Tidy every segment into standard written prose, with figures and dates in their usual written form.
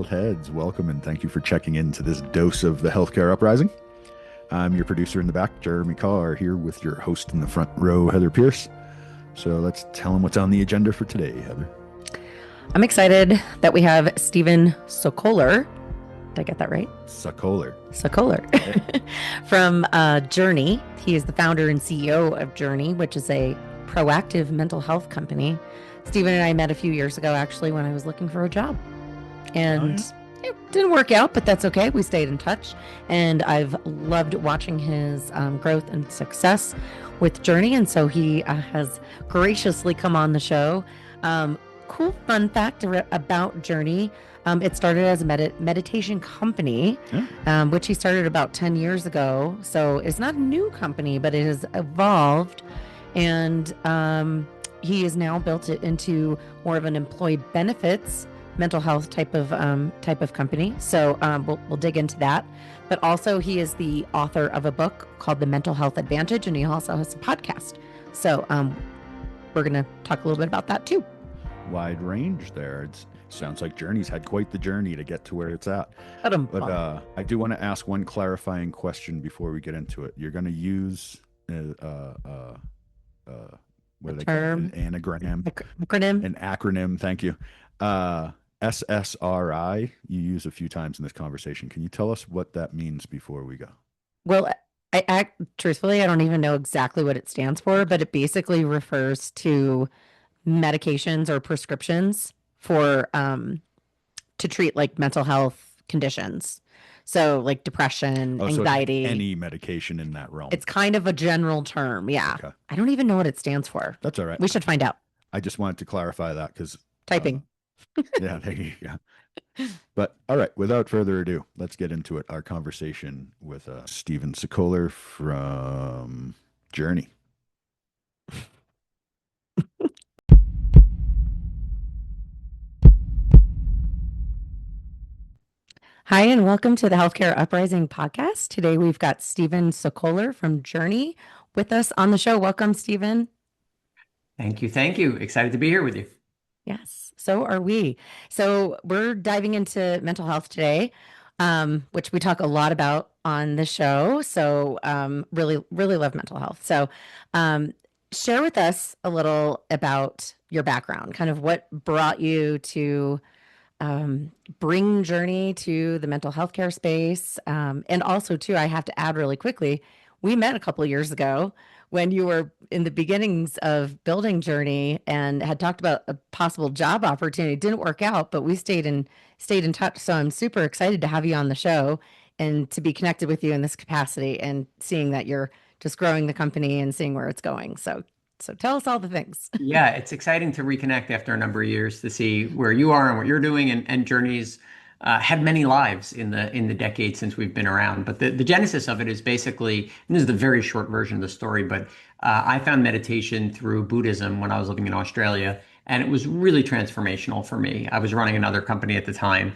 heads, welcome and thank you for checking into this dose of the Healthcare Uprising. I'm your producer in the back, Jeremy Carr, here with your host in the front row, Heather Pierce. So let's tell them what's on the agenda for today, Heather. I'm excited that we have Stephen Sokoler. Did I get that right? Sokoler. Sokoler from Journey. He is the founder and CEO of Journey, which is a proactive mental health company. Stephen and I met a few years ago, actually, when I was looking for a job. And it didn't work out, but that's okay. We stayed in touch. And I've loved watching his growth and success with Journey. And so he has graciously come on the show. Cool fun fact about Journey. It started as a meditation company, which he started about 10 years ago. So it's not a new company, but it has evolved. And he has now built it into more of an employee benefits, mental health type of company. So we'll dig into that. But also he is the author of a book called The Mental Health Advantage, and he also has a podcast. So we're going to talk a little bit about that too. Wide range there. It sounds like Journey's had quite the journey to get to where it's at. But I do want to ask one clarifying question before we get into it. You're going to use what do they call it? An anagram, an acronym. Thank you. SSRI. You use a few times in this conversation. Can you tell us what that means before we go? Well, truthfully, I don't even know exactly what it stands for, but it basically refers to medications or prescriptions for to treat like mental health conditions. So like depression, anxiety. So any medication in that realm. It's kind of a general term. Yeah. Okay. I don't even know what it stands for. That's all right. We should find out. I just wanted to clarify that because typing. Yeah, there you go. But all right, without further ado, let's get into it. Our conversation with Stephen Sokoler from Journey. Hi, and welcome to the Healthcare Uprising podcast. Today we've got Stephen Sokoler from Journey with us on the show. Welcome, Stephen. Thank you. Thank you. Excited to be here with you. Yes, so are we. So we're diving into mental health today, which we talk a lot about on the show. So really, really love mental health. So share with us a little about your background, kind of what brought you to bring Journey to the mental health care space. And also, too, I have to add really quickly, we met a couple of years ago when you were in the beginnings of building Journey and had talked about a possible job opportunity. It didn't work out, but we stayed in touch. So I'm super excited to have you on the show and to be connected with you in this capacity and seeing that you're just growing the company and seeing where it's going. So tell us all the things. Yeah, it's exciting to reconnect after a number of years to see where you are and what you're doing. And Journey's had many lives in the decades since we've been around. But the genesis of it is basically, and this is the very short version of the story, but I found meditation through Buddhism when I was living in Australia. And it was really transformational for me. I was running another company at the time.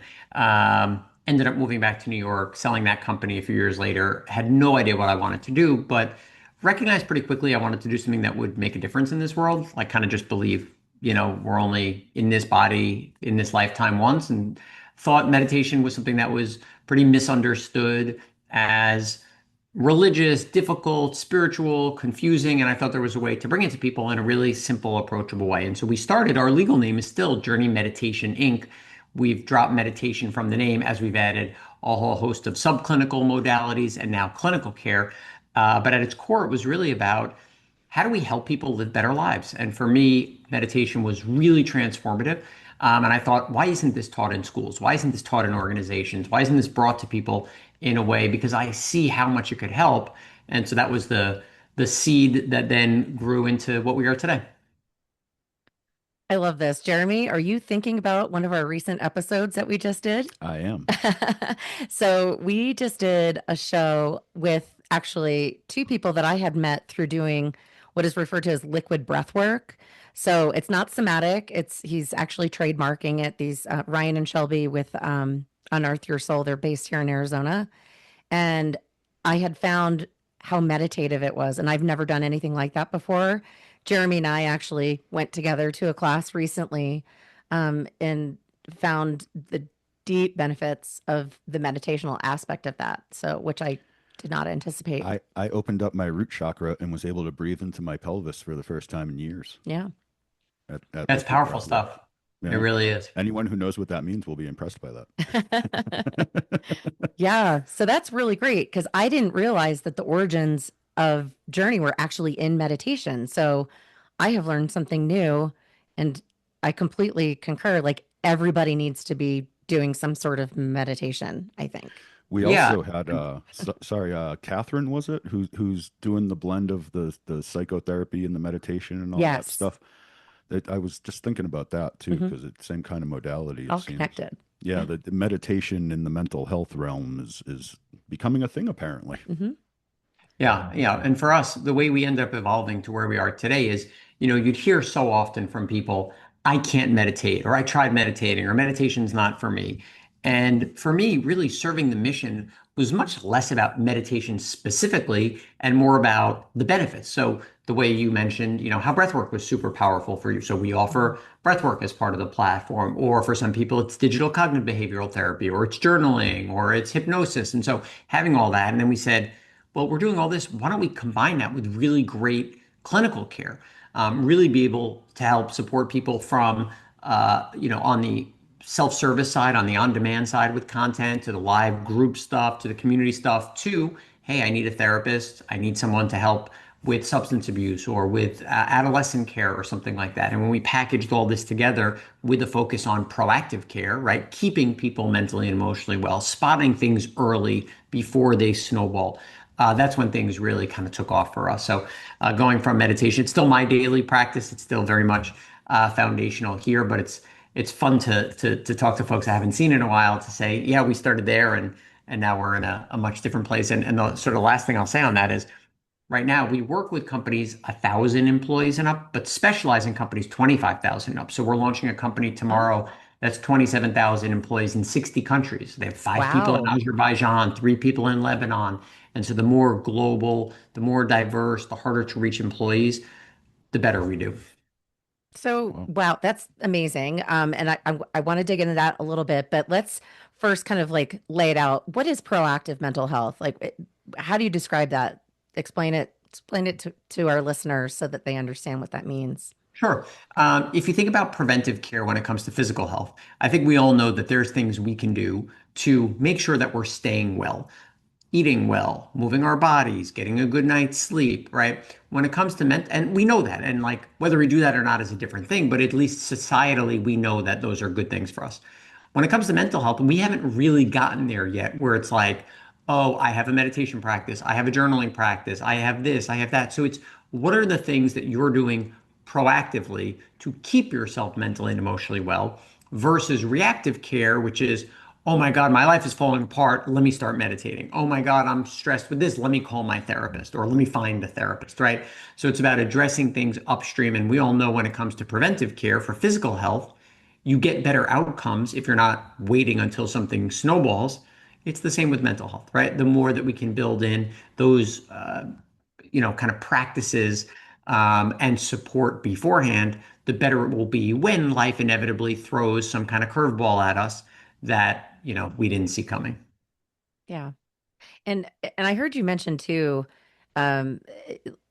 Ended up moving back to New York, selling that company a few years later. Had no idea what I wanted to do, but recognized pretty quickly I wanted to do something that would make a difference in this world. Like kind of just believe, we're only in this body, in this lifetime once, and thought meditation was something that was pretty misunderstood as religious, difficult, spiritual, confusing. And I thought there was a way to bring it to people in a really simple, approachable way. And so we started, our legal name is still Journey Meditation Inc. We've dropped meditation from the name as we've added a whole host of subclinical modalities and now clinical care. But at its core, it was really about how do we help people live better lives? And for me, meditation was really transformative. And I thought, why isn't this taught in schools? Why isn't this taught in organizations? Why isn't this brought to people in a way? Because I see how much it could help. And so that was the seed that then grew into what we are today. I love this. Jeremy, are you thinking about one of our recent episodes that we just did? I am. So we just did a show with actually two people that I had met through doing what is referred to as liquid breath work. So it's not somatic. He's actually trademarking it. These Ryan and Shelby with Unearth Your Soul. They're based here in Arizona. And I had found how meditative it was. And I've never done anything like that before. Jeremy and I actually went together to a class recently and found the deep benefits of the meditational aspect of that. So, which I did not anticipate. I opened up my root chakra and was able to breathe into my pelvis for the first time in years Yeah. with That's the powerful breath work. stuff. It Yeah. really is. Anyone who knows what that means will be impressed by that. Yeah, so that's really great because I didn't realize that the origins of Journey were actually in meditation. So I have learned something new, and I completely concur. Like everybody needs to be doing some sort of meditation, I think. We Yeah. also had sorry, Catherine, was it, who's doing the blend of the psychotherapy and the meditation and all that Yes. stuff. That I was just thinking about that too, Hmm. because it's the same kind of modality, it All seems. connected. Yeah, Yeah. the meditation in the mental health realm is becoming a thing apparently. Hmm. Yeah, yeah. And for us, the way we end up evolving to where we are today is, you'd hear so often from people, I can't meditate, or I tried meditating, or meditation's not for me. And for me, really serving the mission was much less about meditation specifically and more about the benefits. So the way you mentioned, how breathwork was super powerful for you. So we Hmm. offer breathwork as part of the platform, or for some people, it's digital cognitive behavioral therapy, or it's journaling, or it's hypnosis. And so having all that, and then we said, well, we're doing all this. Why don't we combine that with really great clinical care? Really be able to help support people from, on the self-service side, on the on-demand side with content, to the live group stuff, to the community stuff, to, hey, I need a therapist. I need someone to help with substance abuse or with adolescent care or something like that. And when we packaged all this together with a focus on proactive care, right, keeping people mentally and emotionally well, spotting things early before they snowball, that's when things really kind of took off for us. So going from meditation, it's still my daily practice. It's still very much foundational here, but it's fun to talk to folks I haven't seen in a while to say, yeah, we started there and now we're in a much different place. And the sort of last thing I'll say on that is right now we work with companies 1,000 employees and up, but specialize in companies 25,000 and up. So we're launching a company Oh, tomorrow that's 27,000 employees in 60 countries. They have 5 people in wow. Azerbaijan, 3 people in Lebanon. And so the more global, the more diverse, the harder to reach employees, the better we do. So, Well, wow, that's amazing. And I want to dig into that a little bit, but let's first kind of like lay it out. What is proactive mental health? Like, how do you describe that? Explain it to our listeners so that they understand what that means. Sure. If you think about preventive care when it comes to physical health, I think we all know that there's things we can do to make sure that we're staying well, eating well, moving our bodies, getting a good night's sleep, right? When it comes to and we know that, and like whether we do that or not is a different thing, but at least societally, we know that those are good things for us. When it comes to mental health, we haven't really gotten there yet, where it's like, oh, I have a meditation practice, I have a journaling practice, I have this, I have that. So it's what are the things that you're doing proactively to keep yourself mentally and emotionally well versus reactive care, which is, oh my God, my life is falling apart. Let me start meditating. Oh my God, I'm stressed with this. Let me call my therapist or let me find a therapist, right? So it's about addressing things upstream. And we all know when it comes to preventive care for physical health, you get better outcomes if you're not waiting until something snowballs. It's the same with mental health, right? The more that we can build in those, kind of practices and support beforehand, the better it will be when life inevitably throws some kind of curveball at us that, we didn't see coming. Yeah. And I heard you mention too, um,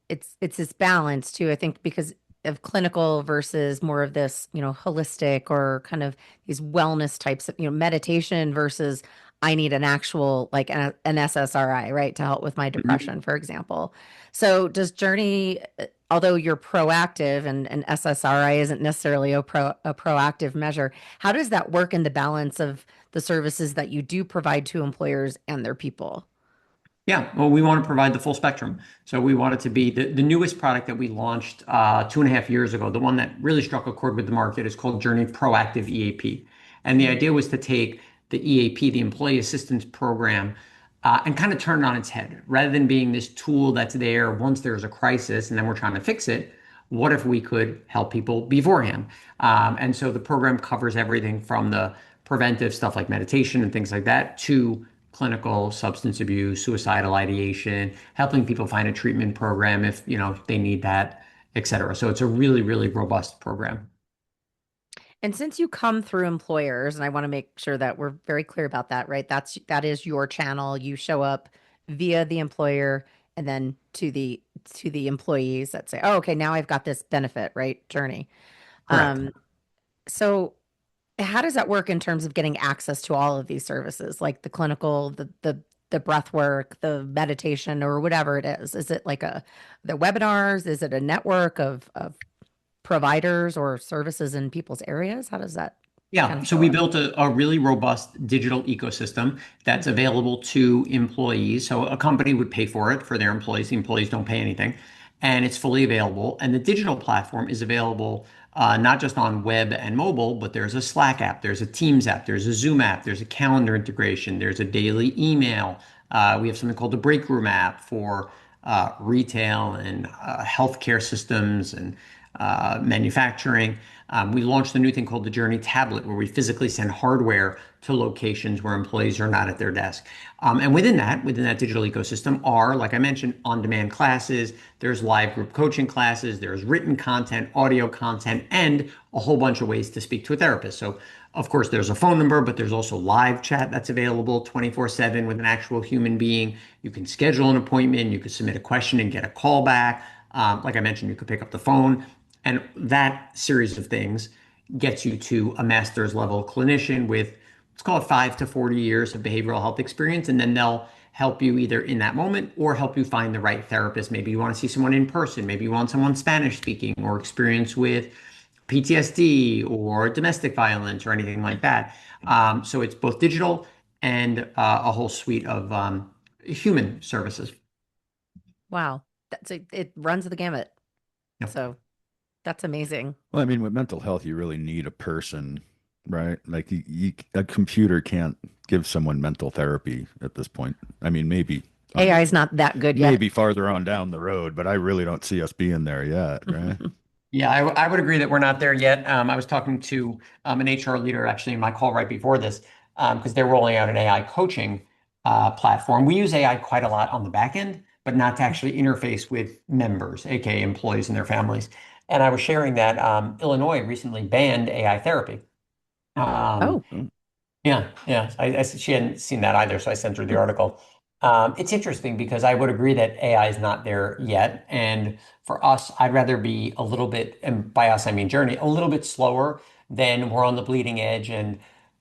it's this balance too. I think because of clinical versus more of this, holistic or kind of these wellness types of, meditation versus I need an actual like an SSRI, right, to help with my Mhm. depression, for example. So does Journey, although you're proactive and SSRI isn't necessarily a proactive measure, how does that work in the balance of the services that you do provide to employers and their people? Yeah, well, we want to provide the full spectrum. So we want it to be the newest product that we launched 2.5 years ago. The one that really struck a chord with the market is called Journey Proactive EAP. And the idea was to take the EAP, the Employee Assistance Program, and kind of turn it on its head. Rather than being this tool that's there once there's a crisis and then we're trying to fix it, what if we could help people beforehand? And so the program covers everything from the preventive stuff like meditation and things like that to clinical substance abuse, suicidal ideation, helping people find a treatment program if they need that, et cetera. So it's a really, really robust program. And since you come through employers, and I want to make sure that we're very clear about that, right? That is your channel. You show up via the employer and then to the employees that say, "Oh, okay, now I've got this benefit," right? Journey. Correct. So how does that work in terms of getting access to all of these services, like the clinical, the breath work, the meditation, or whatever it is? Is it like the webinars? Is it a network of providers or services in people's areas? How does that kind Yeah, of so show we up? built a really robust digital ecosystem that's available to employees. So a company would pay for it for their employees. The employees don't pay anything, and it's fully available. And the digital platform is available not just on web and mobile, but there's a Slack app, there's a Teams app, there's a Zoom app, there's a calendar integration, there's a daily email. We have something called the Break Room app for retail and healthcare systems and manufacturing. We launched a new thing called the Journey Tablet, where we physically send hardware to locations where employees are not at their desk. And within that digital ecosystem are, like I mentioned, on-demand classes. There's live group coaching classes. There's written content, audio content, and a whole bunch of ways to speak to a therapist. So, of course, there's a phone number, but there's also live chat that's available 24/7 with an actual human being. You can schedule an appointment. You could submit a question and get a call back. Like I mentioned, you could pick up the phone. And that series of things gets you to a master's level clinician with, let's call it 5 to 40 years of behavioral health experience. And then they'll help you either in that moment or help you find the right therapist. Maybe you want to see someone in person. Maybe you want someone Spanish speaking or experience with PTSD or domestic violence or anything like that. So it's both digital and a whole suite of human services. Wow. It runs the gamut. Yep. So that's amazing. Well, I mean, with mental health, you really need a person, right? Like a computer can't give someone mental therapy at this point. I mean, AI is not that good yet. maybe farther on down the road, but I really don't see us being there yet, right? Yeah, I would agree that we're not there yet. I was talking to an HR leader actually in my call right before this because they're rolling out an AI coaching platform. We use AI quite a lot on the back end, but not to actually interface with members, aka employees and their families. And I was sharing that Illinois recently banned AI therapy. Um, Oh, Oh, yeah, yeah. She hadn't seen that either, so I sent her the article. It's interesting because I would agree that AI is not there yet. And for us, I'd rather be a little bit, and by us, I mean Journey, a little bit slower than we're on the bleeding edge and,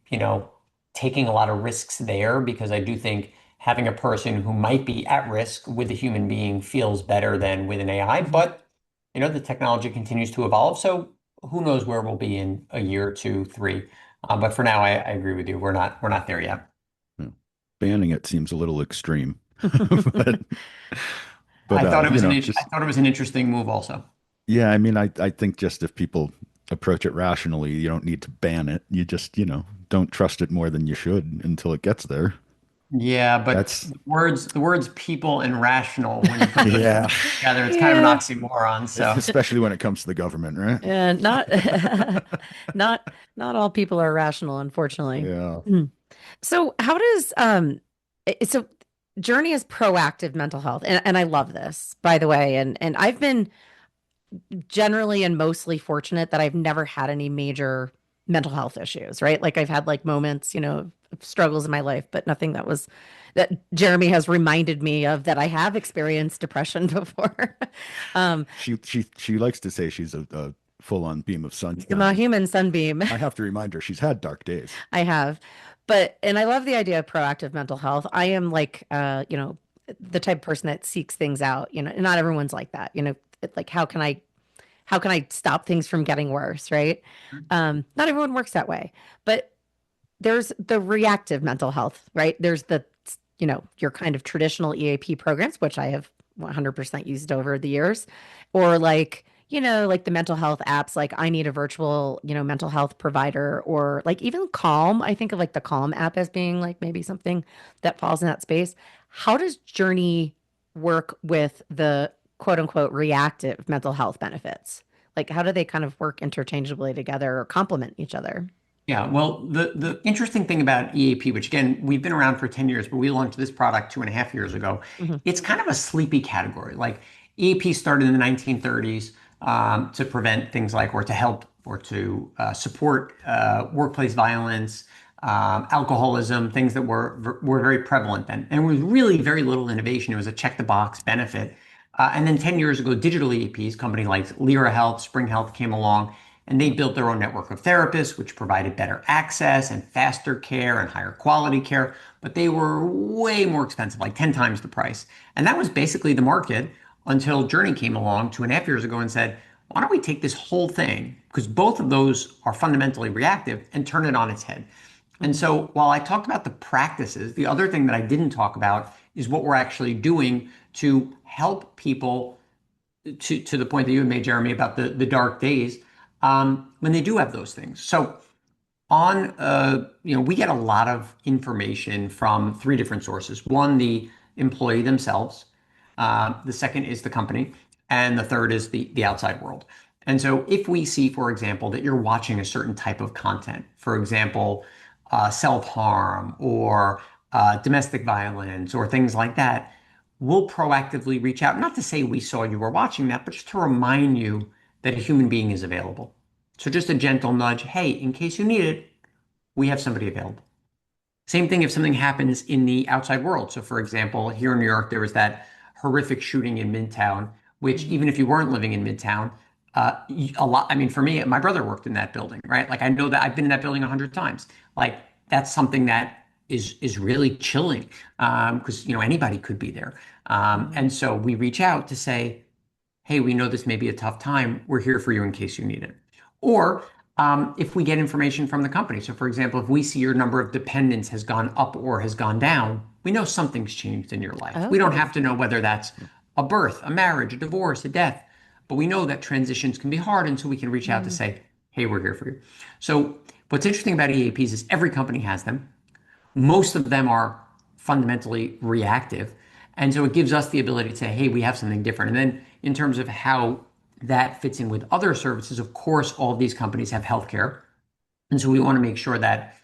you know, taking a lot of risks there because I do think having a person who might be at risk with a human being feels better than with an AI. But, the technology continues to evolve. So who knows where we'll be in a year, two, three. But for now, I agree with you. We're not there yet. yeah. Banning it seems a little extreme, but I thought it was I just thought it was an interesting move also. yeah. I mean, I think just if people approach it rationally, you don't need to ban it. You just, don't trust it more than you should until it gets there. Yeah, but That's the words people and rational, when you put those yeah, together, it's kind of an yeah. oxymoron. So especially when it comes to the government, right? And not not all people are rational, unfortunately. Yeah. Hmm. So how does so Journey is proactive mental health, and I love this, by the way, and I've been generally and mostly fortunate that I've never had any major mental health issues, right? Like I've had like moments, of struggles in my life, but nothing that Jeremy has reminded me of that I have experienced depression before. um, She likes to say she's a full-on beam of I'm a sunshine. human sunbeam. I have to remind her she's had dark days. I have. And I love the idea of proactive mental health. I am like, the type of person that seeks things out, and not everyone's like that, like how can I stop things from getting worse, right? Not everyone works that way, but there's the reactive mental health, right? There's your kind of traditional EAP programs, which I have 100% used over the years, or like the mental health apps, like I need a virtual, mental health provider, or like even Calm. I think of like the Calm app as being like maybe something that falls in that space. How does Journey work with the quote unquote reactive mental health benefits? Like, how do they kind of work interchangeably together or complement each other? yeah, well, the interesting thing about EAP, which again we've been around for 10 years, but we launched this product 2.5 years ago. Hmm. It's kind of a sleepy category. Like EAP started in the 1930s to prevent things like or to help or to support workplace violence, alcoholism, things that were very prevalent then. And it was really very little innovation. It was a check the box benefit. And then 10 years ago, digital EAPs, company like Lyra Health, Spring Health came along, and they built their own network of therapists, which provided better access and faster care and higher quality care. But they were way more expensive, like 10 times the price. And that was basically the market until Journey came along 2.5 years ago and said, why don't we take this whole thing, because both of those are fundamentally reactive, and turn it on its head? And so while I talked about the practices, the other thing that I didn't talk about is what we're actually doing to help people to the point that you had made, Jeremy, about the dark days when they do have those things. So we get a lot of information from three different sources. One, the employee themselves. The second is the company. And the third is the outside world. And so if we see, for example, that you're watching a certain type of content, for example, self-harm or domestic violence or things like that, we'll proactively reach out, not to say we saw you were watching that, but just to remind you that a human being is available. So just a gentle nudge, hey, in case you need it, we have somebody available. Same thing if something happens in the outside world. So, for example, here in New York, there was that horrific shooting in Midtown, which even if you weren't living in Midtown, a lot. I mean, for me, my brother worked in that building, right? Like I know that I've been in that building 100 times. Like that's something that is really chilling because anybody could be there. And so we reach out to say, hey, we know this may be a tough time. We're here for you in case you need it. Or if we get information from the company. So, for example, if we see your number of dependents has gone up or has gone down, we know something's changed in your life. Oh. We don't have to know whether that's a birth, a marriage, a divorce, a death, but we know that transitions can be hard. And so we can reach out to say, hey, we're here for you. So, what's interesting about EAPs is every company has them. Most of them are fundamentally reactive. And so it gives us the ability to say, hey, we have something different. And then in terms of how that fits in with other services, of course, all of these companies have healthcare. And so we want to make sure that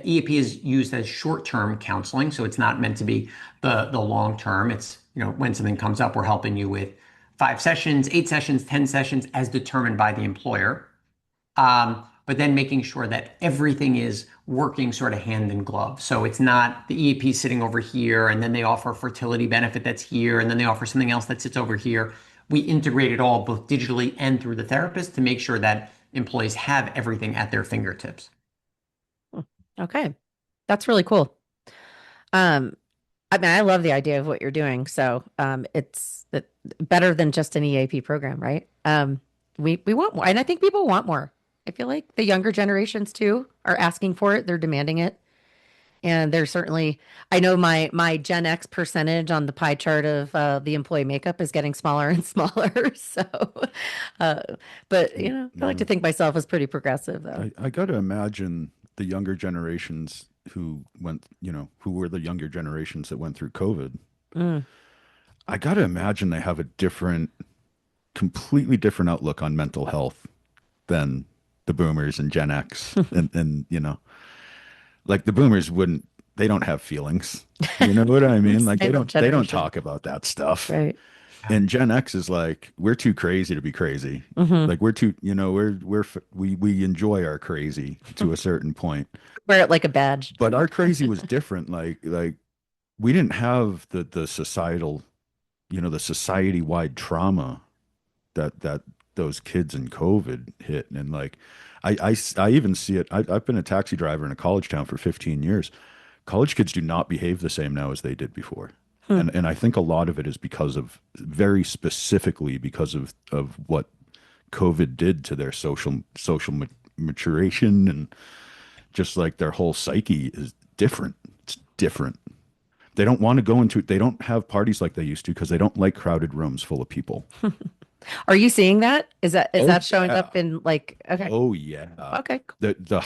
EAP is used as short-term counseling. So it's not meant to be the long term. It's, when something comes up, we're helping you with 5 sessions, 8 sessions, 10 sessions as determined by the employer. But then making sure that everything is working sort of hand in glove. So it's not the EAP sitting over here and then they offer a fertility benefit that's here and then they offer something else that sits over here. We integrate it all both digitally and through the therapist to make sure that employees have everything at their fingertips. Okay. That's really cool. I mean, I love the idea of what you're doing. So it's better than just an EAP program, right? We want more. And I think people want more. I feel like the younger generations too are asking for it. They're demanding it. And there's certainly, I know my Gen X percentage on the pie chart of the employee makeup is getting smaller and smaller. So, uh, but I like to think myself as pretty progressive though. I got to imagine the younger generations who were the younger generations that went through COVID. Mm. I got to imagine they have a completely different outlook on mental health than the boomers and Gen X. and like the boomers they don't have feelings. You know what I mean? Like they don't talk about that stuff. Right. And Gen X is like, we're too crazy to be crazy. Mm-hmm. Like we're too, we enjoy our crazy to a certain point. Wear it like a badge. But our crazy was different. Like we didn't have the societal, the society-wide trauma that those kids in COVID hit. And like, I even see it. I've been a taxi driver in a college town for 15 years. College kids do not behave the same now as they did before. And I think a lot of it is very specifically because of what COVID did to their social maturation, and just like their whole psyche is different. It's different. They don't want to they don't have parties like they used to because they don't like crowded rooms full of people. Are you seeing that? Is that showing up in like, okay. Oh yeah. Okay.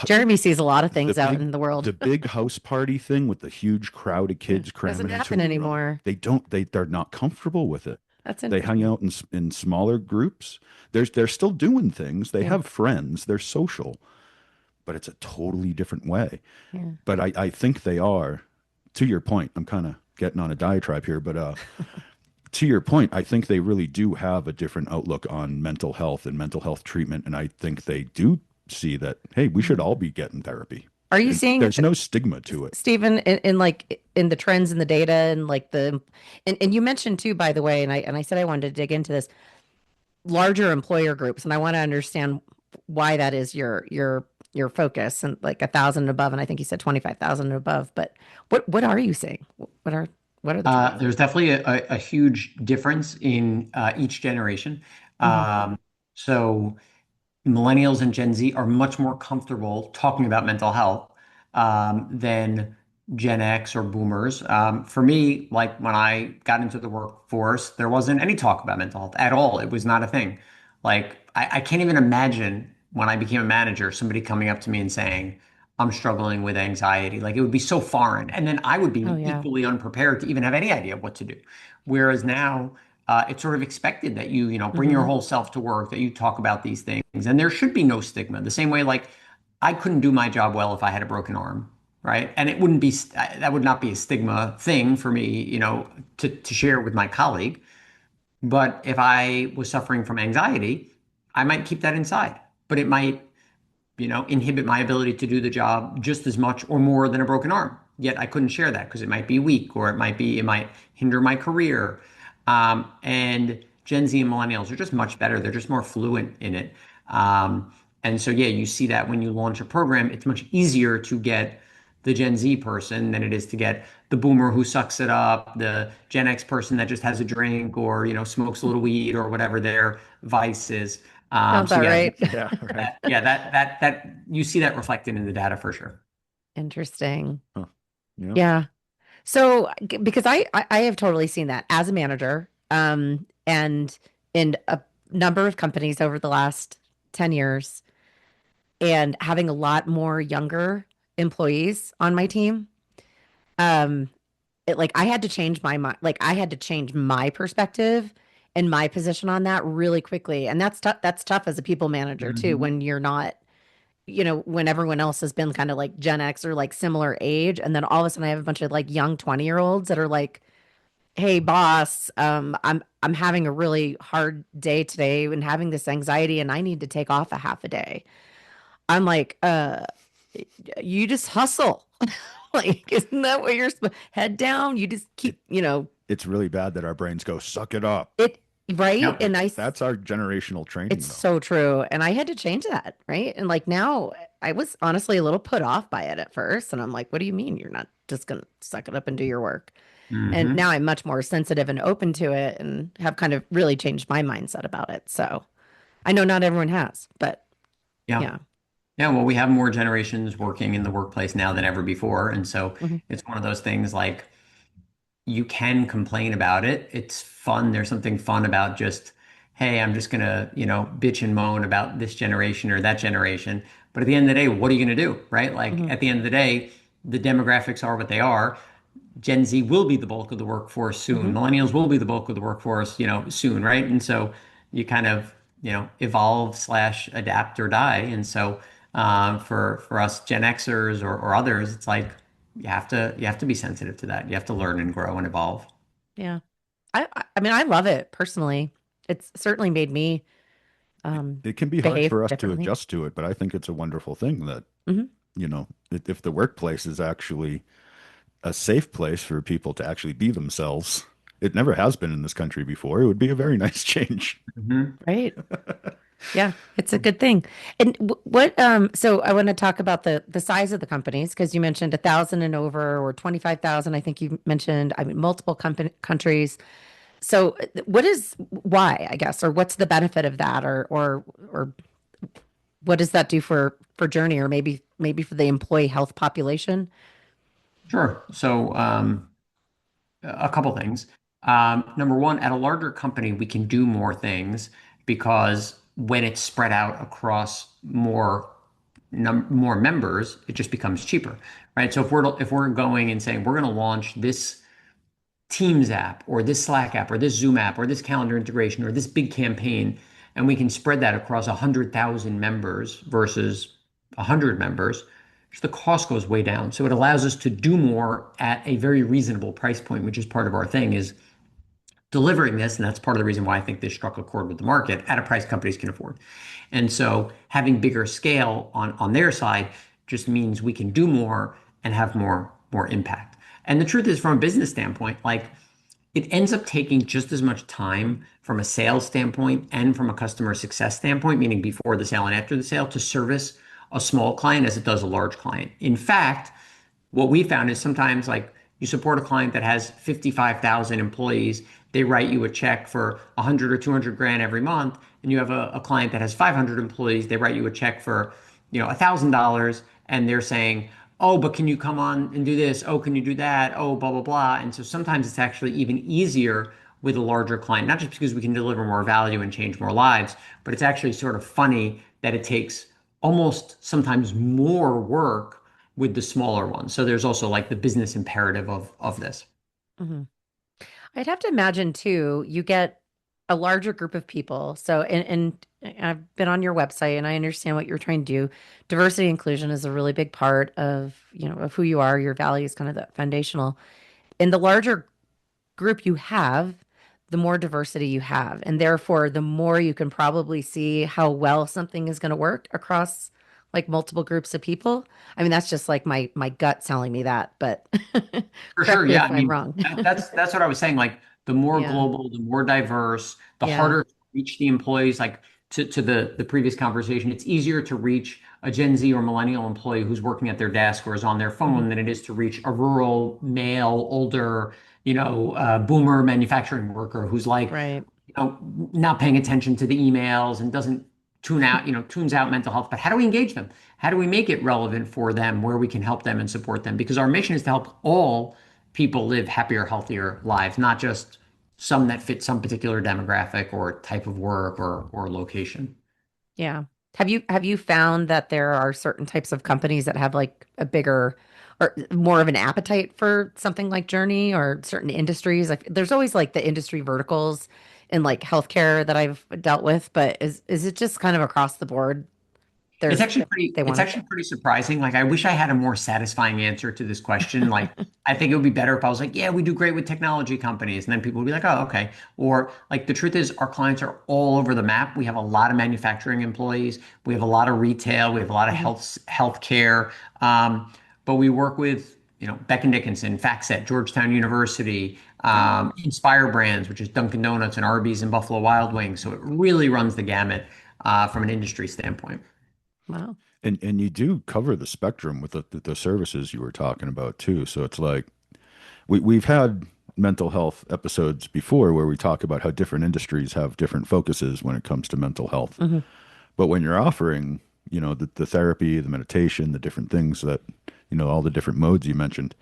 Jeremy sees a lot of things out in the world. The big house party thing with the huge crowd of kids cramming doesn't into happen anymore. They're not comfortable with it. That's They hang out in smaller groups. They're still doing things. They have friends. They're social, but it's a totally different way. Yeah. But I think they are, to your point, I'm kind of getting on a diatribe here, but to your point, I think they really do have a different outlook on mental health and mental health treatment. And I think they do see that, hey, we should all be getting therapy. Are you And seeing, there's no stigma to it. Stephen, in like in the trends in the data and like and you mentioned too, by the way, and I said I wanted to dig into this larger employer groups, and I want to understand why that is your focus and like 1,000 and above, and I think you said 25,000 and above. But what are you seeing? What are what are the trends? There's definitely a huge difference in each generation. Hmm. Um, so millennials and Gen Z are much more comfortable talking about mental health than Gen X or boomers. For me, like when I got into the workforce, there wasn't any talk about mental health at all. It was not a thing. Like I can't even imagine when I became a manager, somebody coming up to me and saying, I'm struggling with anxiety. Like it would be so foreign. And then I would Oh be yeah. equally unprepared to even have any idea what to do. Whereas now, it's sort of expected that bring your Hmm. whole self to work, that you talk about these things, and there should be no stigma. The same way, like I couldn't do my job well if I had a broken arm, right? And it wouldn't be that would not be a stigma thing for me, to share with my colleague. But if I was suffering from anxiety, I might keep that inside. But it might inhibit my ability to do the job just as much or more than a broken arm. Yet I couldn't share that because it might be weak or it might hinder my career. And Gen Z and millennials are just much better. They're just more fluent in it. And so, yeah, you see that when you launch a program, it's much easier to get the Gen Z person than it is to get the boomer who sucks it up, the Gen X person that just has a drink or, smokes a little weed or whatever their vice is. Sounds So about yeah, right. Yeah, right. yeah, that you see that reflected in the data for sure. Interesting. Huh. Yeah. Yeah. So, because I have totally seen that as a manager, and in a number of companies over the last 10 years, and having a lot more younger employees on my team. Um, like I had to change my mind, like I had to change my perspective and my position on that really quickly. And that's tough. That's tough as a people manager too, Hmm. when you're not, when everyone else has been kind of like Gen X or like similar age. And then all of a sudden I have a bunch of like young 20-year-olds that are like, hey boss, I'm having a really hard day today and having this anxiety and I need to take off a half a day. I'm like, you just hustle. Like, isn't that what you're supposed head down? You just It, keep, it's really bad that our brains go, suck it up. it right. Yep. And That's our generational it's training, though. so true. And I had to change that, right? And like now I was honestly a little put off by it at first. And I'm like, what do you mean you're not just gonna suck it up and do your work? And Hmm. now I'm much more sensitive and open to it and have kind of really changed my mindset about it. So I know not everyone has, but Yeah. yeah. Yeah. Well, we have more generations working in the workplace now than ever before. And so Mhm. it's one of those things like you can complain about it. It's fun. There's something fun about just, hey, I'm just gonna, bitch and moan about this generation or that generation. But at the end of the day, what are you gonna do? Right? Like Mhm. at the end of the day, the demographics are what they are. Gen Z will be the bulk of the workforce soon. Mhm. Millennials will be the bulk of the workforce, soon, right? And so you kind of, evolve slash adapt or die. And so for us Gen Xers or others, it's like you have to be sensitive to that. You have to learn and grow and evolve. Yeah. I mean, I love it personally. It's certainly made me It can be hard behave for us to differently. adjust to it, but I think it's a wonderful thing that, Hmm. if the workplace is actually a safe place for people to actually be themselves, it never has been in this country before. It would be a very nice change. Hmm. Right. Yeah, it's a good thing. And what so I want to talk about the size of the companies because you mentioned 1,000 and over or 25,000. I think you mentioned, I mean, multiple countries. So what is why, I guess, or what's the benefit of that or what does that do for Journey or maybe for the employee health population? Sure. So a couple things. Number one, at a larger company, we can do more things because when it's spread out across more members, it just becomes cheaper, right? So if we're going and saying we're going to launch this Teams app or this Slack app or this Zoom app or this calendar integration or this big campaign, and we can spread that across 100,000 members versus 100 members, just the cost goes way down. So it allows us to do more at a very reasonable price point, which is part of our thing is delivering this, and that's part of the reason why I think this struck a chord with the market at a price companies can afford. And so having bigger scale on their side just means we can do more and have more impact. And the truth is, from a business standpoint, like it ends up taking just as much time from a sales standpoint and from a customer success standpoint, meaning before the sale and after the sale, to service a small client as it does a large client. In fact, what we found is sometimes like you support a client that has 55,000 employees, they write you a check for 100 or 200 grand every month, and you have a client that has 500 employees, they write you a check for, $1,000, and they're saying, oh, but can you come on and do this? Oh, can you do that? Oh, blah, blah, blah. And so sometimes it's actually even easier with a larger client, not just because we can deliver more value and change more lives, but it's actually sort of funny that it takes almost sometimes more work with the smaller ones. So there's also like the business imperative of this. Mhm. I'd have to imagine too, you get a larger group of people. So, and I've been on your website and I understand what you're trying to do. Diversity inclusion is a really big part of, of who you are, your values, kind of the foundational. In the larger group you have, the more diversity you have. And therefore, the more you can probably see how well something is going to work across like multiple groups of people. I mean, that's just like my gut telling me that, but For sure. correct me Yeah. if I I'm mean, wrong. that's what I was saying. Like the more Yeah. global, the more diverse, the Yeah. harder to reach the employees. Like to the previous conversation, it's easier to reach a Gen Z or millennial employee who's working at their desk or is on their Mhm. phone than it is to reach a rural, male, older, boomer manufacturing worker who's like, Right. not paying attention to the emails and doesn't tunes out mental health. But how do we engage them? How do we make it relevant for them where we can help them and support them? Because our mission is to help all people live happier, healthier lives, not just some that fit some particular demographic or type of work or location. Yeah. Have you found that there are certain types of companies that have like a bigger or more of an appetite for something like Journey or certain industries? Like there's always like the industry verticals in like healthcare that I've dealt with, but is it just kind of across the board? It's There's actually pretty, they it's want actually pretty surprising. Like I wish I had a more satisfying answer to this question. Like I think it would be better if I was like, yeah, we do great with technology companies. And then people would be like, oh, okay. Or like the truth is our clients are all over the map. We have a lot of manufacturing employees. We have a lot of retail. We have a lot of it. healthcare. But we work with, Beck& Dickinson, FactSet, Georgetown University, Oh, Inspire Brands, which is Dunkin' Donuts and Arby's and Buffalo Wild Wings. So it really runs the gamut from an industry standpoint. wow. And you do cover the spectrum with the services you were talking about too. So it's like we've had mental health episodes before where we talk about how different industries have different focuses when it comes to mental health. Hmm. But when you're offering, the therapy, the meditation, the different things that, all the different modes you mentioned,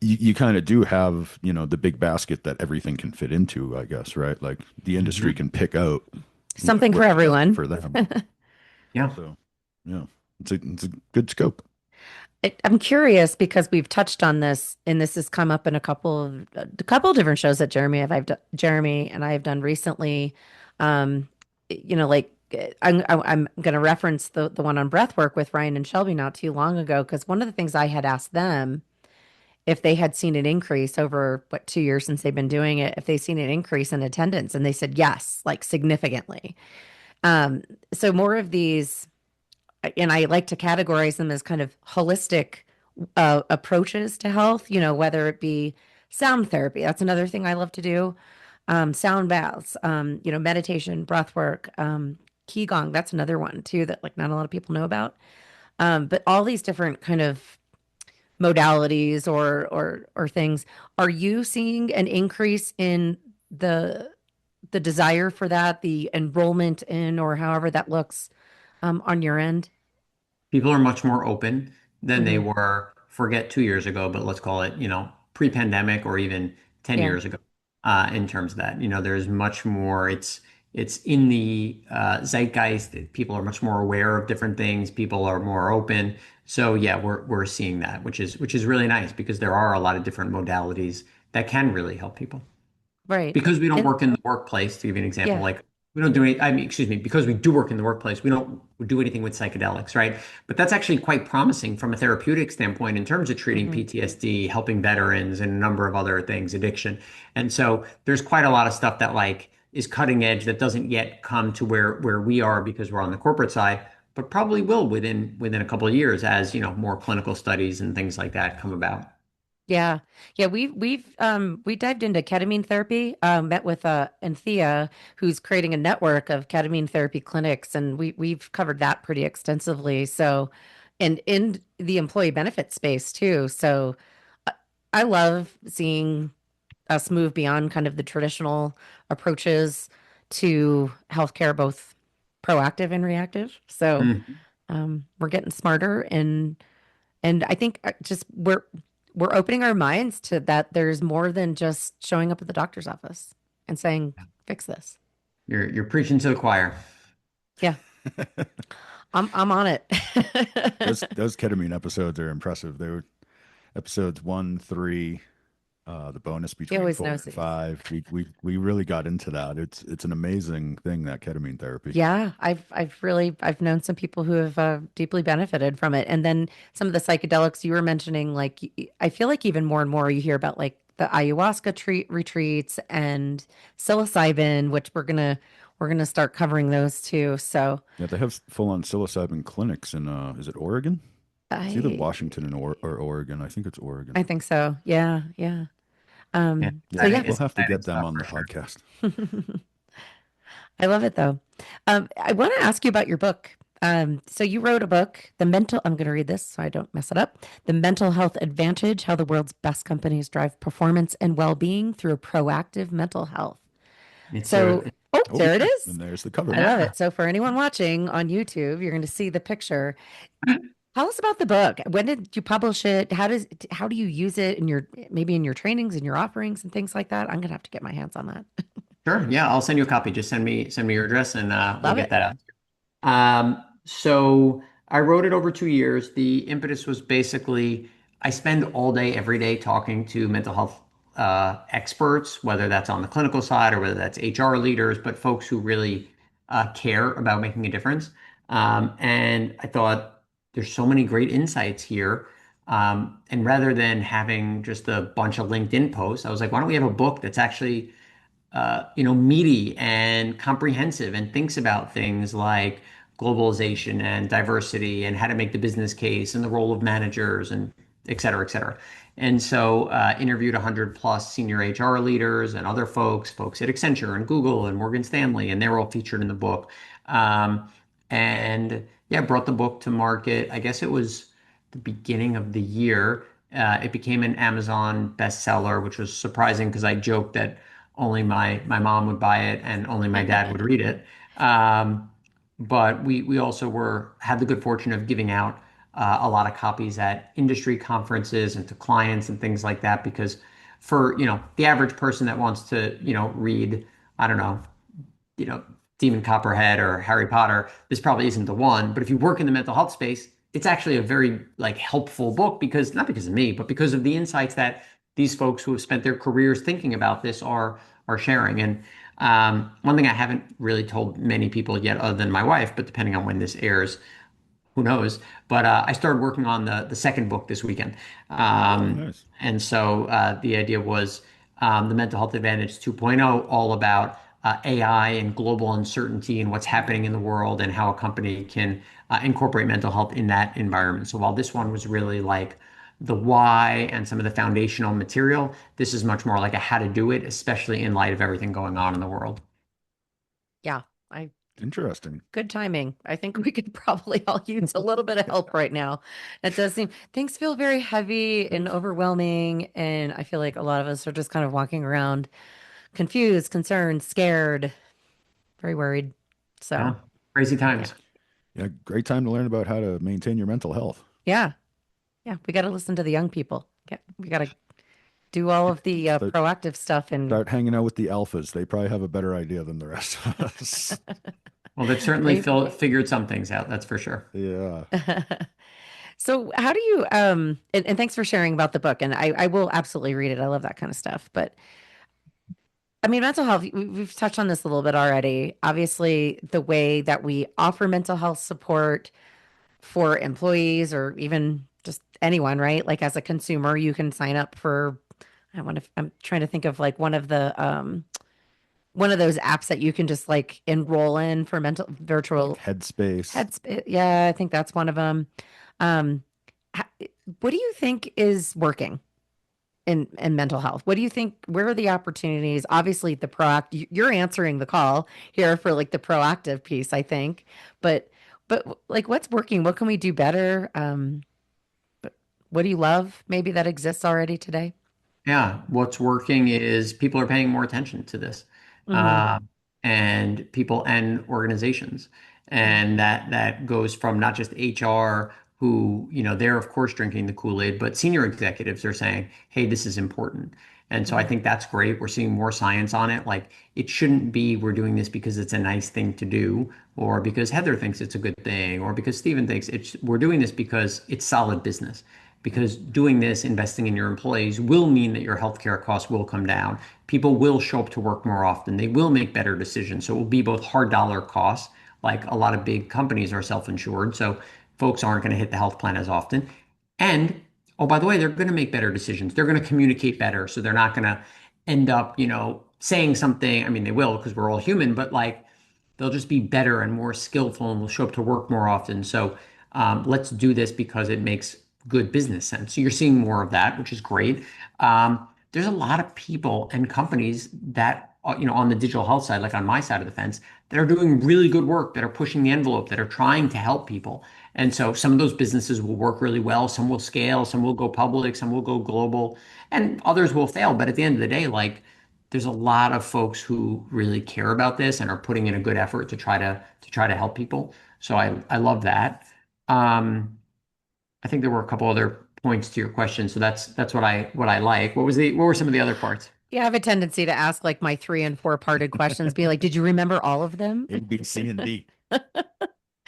you kind of do have, the big basket that everything can fit into, I guess, right? Like the industry Mhm. can pick out Something for what's best everyone. for them. Yeah. So, yeah, it's a good scope. I'm curious because we've touched on this, and this has come up in a couple of different shows that Jeremy and I have done recently. Um, like I'm going to reference the one on breath work with Ryan and Shelby not too long ago because one of the things I had asked them if they had seen an increase over 2 years since they've been doing it, if they've seen an increase in attendance, and they said yes, like significantly. Um, so more of these and I like to categorize them as kind of holistic approaches to health, whether it be sound therapy. That's another thing I love to do. Sound baths, meditation, breath work, Qigong. That's another one too that like not a lot of people know about. But all these different kind of modalities or things. Are you seeing an increase in the desire for that, the enrollment in, or however that looks on your end? People are much more open than they Hmm. were, forget 2 years ago, but let's call it, pre-pandemic or even 10 Yeah. years ago, in terms of that. There's much more, it's in the zeitgeist. People are much more aware of different things. People are more open. So yeah, we're seeing that, which is really nice because there are a lot of different modalities that can really help people. Right. Because we don't And work in the workplace, to give you an example, yeah. like We don't do any, I mean, excuse me, because we do work in the workplace, we don't do anything with psychedelics, right? But that's actually quite promising from a therapeutic standpoint in terms of treating Hmm. PTSD, helping veterans, and a number of other things, addiction. And so there's quite a lot of stuff that like is cutting edge that doesn't yet come to where we are because we're on the corporate side, but probably will within a couple of years as, more clinical studies and things like that come about. Yeah. Yeah, we dived into ketamine therapy, met with Anthea, who's creating a network of ketamine therapy clinics, and we've covered that pretty extensively. So, and in the employee benefit space too. So I I love seeing us move beyond kind of the traditional approaches to healthcare, both proactive and reactive. So Mhm. we're getting smarter, and I think just we're opening our minds to that there's more than just showing up at the doctor's office and saying, fix this. You're preaching to the choir. Yeah, I'm on it. Those ketamine episodes are impressive. They were episodes 1, 3, the bonus He between always 4 knows and these. 5. We really got into that. It's an amazing thing, that ketamine therapy. Yeah, I've known some people who have deeply benefited from it. And then some of the psychedelics you were mentioning, like I feel like even more and more you hear about like the ayahuasca treat retreats and psilocybin, which we're gonna start covering those too. So Yeah, they have full on psilocybin clinics in is it Oregon? It's either I Washington or Oregon. I think it's Oregon. I think so. Yeah, yeah. Yeah, So Yeah, yeah. we'll it's have to exciting get them stuff on for the sure. podcast. I love it though. I want to ask you about your book. So you wrote a book, I'm going to read this so I don't mess it up. The Mental Health Advantage: How the World's Best Companies Drive Performance and Well-Being Through Proactive Mental Health. It's So, a oh, Oh, there it is. and there's the cover. I love yeah. it. So for anyone watching on YouTube, you're going to see the picture. Tell us about the book. When did you publish it? How do you use it in your maybe in your trainings and your offerings and things like that? I'm going to have to get my hands on that. Sure. Yeah, I'll send you a copy. Just send me your address and we'll Love get it. that out. So I wrote it over 2 years. The impetus was basically I spend all day, every day talking to mental health experts, whether that's on the clinical side or whether that's HR leaders, but folks who really care about making a difference. And I thought there's so many great insights here. And rather than having just a bunch of LinkedIn posts, I was like, why don't we have a book that's actually meaty and comprehensive and thinks about things like globalization and diversity and how to make the business case and the role of managers and et cetera, et cetera. And so interviewed 100 plus senior HR leaders and other folks at Accenture and Google and Morgan Stanley, and they're all featured in the book. And yeah, brought the book to market. I guess it was the beginning of the year. It became an Amazon bestseller, which was surprising because I joked that only my mom would buy it and only my dad would read it. But we also had the good fortune of giving out a lot of copies at industry conferences and to clients and things like that because for the average person that wants to read, I don't know, you know, Demon Copperhead or Harry Potter, this probably isn't the one. But if you work in the mental health space, it's actually a very like helpful book because not because of me, but because of the insights that these folks who have spent their careers thinking about this are sharing. And one thing I haven't really told many people yet, other than my wife, but depending on when this airs, who knows? But I started working on the second book this weekend. Oh, Um, nice. and so the idea was the Mental Health Advantage 2.0, all about AI and global uncertainty and what's happening in the world and how a company can incorporate mental health in that environment. So while this one was really like the why and some of the foundational material, this is much more like a how to do it, especially in light of everything going on in the world. Yeah. I Interesting. Good timing. I think we could probably all use a little bit of help right now. It does seem things feel very heavy and overwhelming, and I feel like a lot of us are just kind of walking around confused, concerned, scared, very worried. So, Yeah, crazy yeah. times. Yeah, great time to learn about how to maintain your mental health. Yeah. Yeah, we got to listen to the young people. We got to do all of the Start proactive stuff and start hanging out with the alphas. They probably have a better idea than the rest of us. Well, that certainly they figured some things out, that's for sure. Yeah. So how do you and thanks for sharing about the book, and I will absolutely read it. I love that kind of stuff. But I mean, mental health, we've touched on this a little bit already. Obviously, the way that we offer mental health support for employees or even just anyone, right? Like as a consumer, you can sign up for, I want to, I'm trying to think of like one of those apps that you can just like enroll in for mental Like virtual Headspace. heads. Yeah, I think that's one of them. Um, ha- what do you think is working in mental health? What do you think? Where are the opportunities? Obviously, the proact. You're answering the call here for like the proactive piece, I think. But like, what's working? What can we do better? What do you love? Maybe that exists already today. Yeah, what's working is people are paying more attention to this, Mm-hmm. uh, and people and organizations, and that goes from not just HR, who they're of course drinking the Kool-Aid, but senior executives are saying, "Hey, this is important," and so I Mm-hmm. think that's great. We're seeing more science on it. Like it shouldn't be we're doing this because it's a nice thing to do, or because Heather thinks it's a good thing, or because Steven thinks it's. We're doing this because it's solid business because doing this, investing in your employees, will mean that your healthcare costs will come down. People will show up to work more often. They will make better decisions. So it will be both hard dollar costs, like a lot of big companies are self-insured. So folks aren't going to hit the health plan as often. And oh, by the way, they're going to make better decisions. They're going to communicate better. So they're not going to end up, saying something. I mean, they will because we're all human, but like they'll just be better and more skillful and will show up to work more often. So let's do this because it makes good business sense. So you're seeing more of that, which is great. There's a lot of people and companies that, on the digital health side, like on my side of the fence, that are doing really good work, that are pushing the envelope, that are trying to help people. And so some of those businesses will work really well. Some will scale, some will go public, some will go global, and others will fail. But at the end of the day, like there's a lot of folks who really care about this and are putting in a good effort to try to help people. So I love that. Um, I think there were a couple other points to your question. So that's what I like. What were some of the other parts? Yeah, I have a tendency to ask like my three and four parted questions, be like, did you remember all of them? A, B, C, and D.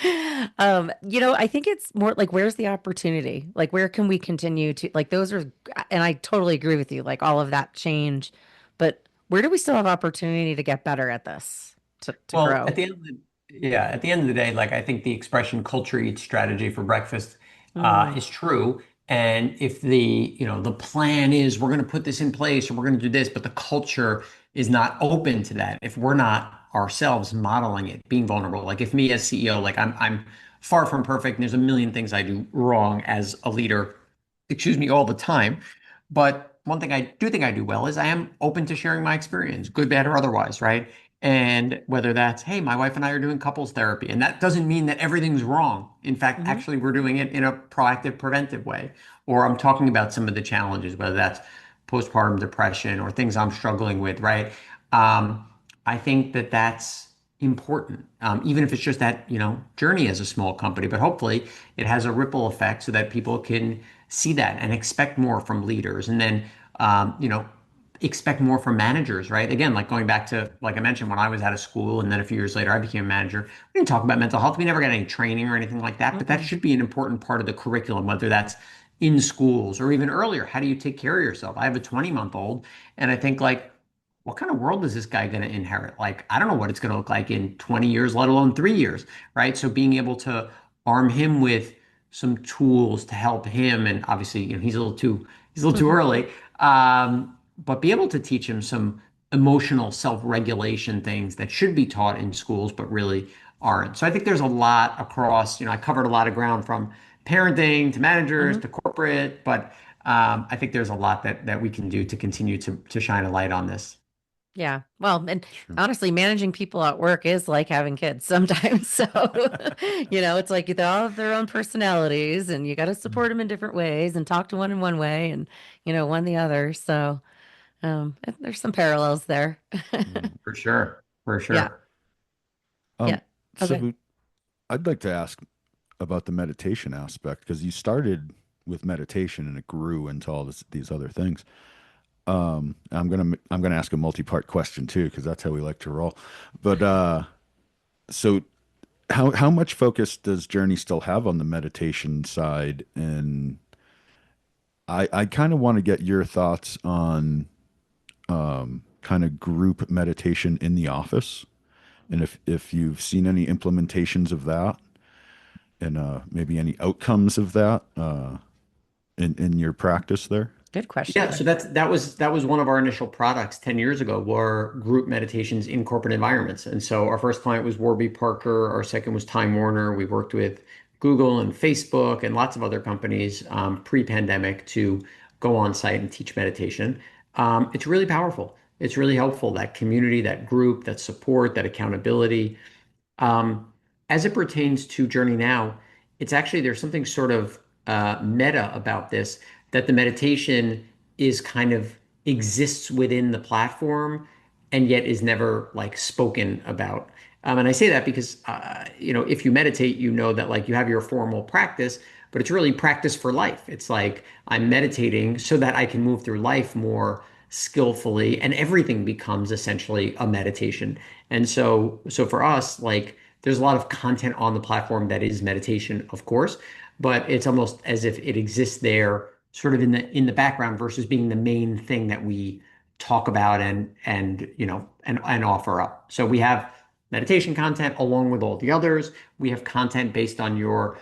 I think it's more like where's the opportunity? Like where can we continue to like those are and I totally agree with you, like all of that change, but where do we still have opportunity to get better at this to Well, grow? at the end of the day, like I think the expression "culture eats strategy for breakfast" Mm, is true. And if the plan is we're going to put this in place or we're going to do this, but the culture is not open to that, if we're not ourselves modeling it, being vulnerable, like if me as CEO, like I'm far from perfect, and there's a million things I do wrong as a leader, excuse me, all the time. But one thing I do think I do well is I am open to sharing my experience, good, bad, or otherwise, right? And whether that's, hey, my wife and I are doing couples therapy, and that doesn't mean that everything's wrong. In fact, hmm actually, we're doing it in a proactive, preventive way. Or I'm talking about some of the challenges, whether that's postpartum depression or things I'm struggling with, right? Um, I think that that's important, even if it's just that, journey as a small company. But hopefully, it has a ripple effect so that people can see that and expect more from leaders. And then, expect more from managers, right? Again, like going back to, like I mentioned, when I was out of school and then a few years later I became a manager, we didn't talk about mental health. We never got any training or anything like that, but that mm-mm, should be an important part of the curriculum, whether that's in schools or even earlier. How do you take care of yourself? I have a 20-month-old, and I think like, what kind of world is this guy going to inherit? Like, I don't know what it's going to look like in 20 years, let alone 3 years, right? So being able to arm him with some tools to help him, and obviously, he's a little too hmm early, but be able to teach him some emotional self-regulation things that should be taught in schools, but really aren't. So I think there's a lot across, I covered a lot of ground from parenting to managers hmm to corporate, but I think there's a lot that we can do to continue to shine a light on this. Yeah. Well, and Sure. honestly, managing people at work is like having kids sometimes. So, it's like they all have their own personalities and you got to support them in different ways and talk to one in one way and, one the other. So, there's some parallels there. Mm. For sure. For Yeah. sure. Yeah. Um, Okay. so I'd like to ask about the meditation aspect because you started with meditation and it grew into all these other things. I'm gonna ask a multi-part question too because that's how we like to roll. But so how much focus does Journey still have on the meditation side? And I kind of want to get your thoughts on kind kind of group meditation in the office, and if you've seen any implementations of that, and maybe any outcomes of that in your practice there. Good Yeah, question. so that was one of our initial products 10 years ago were group meditations in corporate environments. And so our first client was Warby Parker, our second was Time Warner. We worked with Google and Facebook and lots of other companies pre-pandemic to go on site and teach meditation. It's really powerful. It's really helpful, that community, that group, that support, that accountability. Um, as it pertains to Journey Now, it's actually there's something sort of meta about this, that the meditation is kind of exists within the platform and yet is never like spoken about. And I say that because if you meditate, you know that like you have your formal practice, but it's really practice for life. It's like I'm meditating so that I can move through life more skillfully, and everything becomes essentially a meditation. And so for us, like there's a lot of content on the platform that is meditation, of course, but it's almost as if it exists there sort of in the background versus being the main thing that we talk about and offer up. So we have meditation content along with all the others. We have content based on your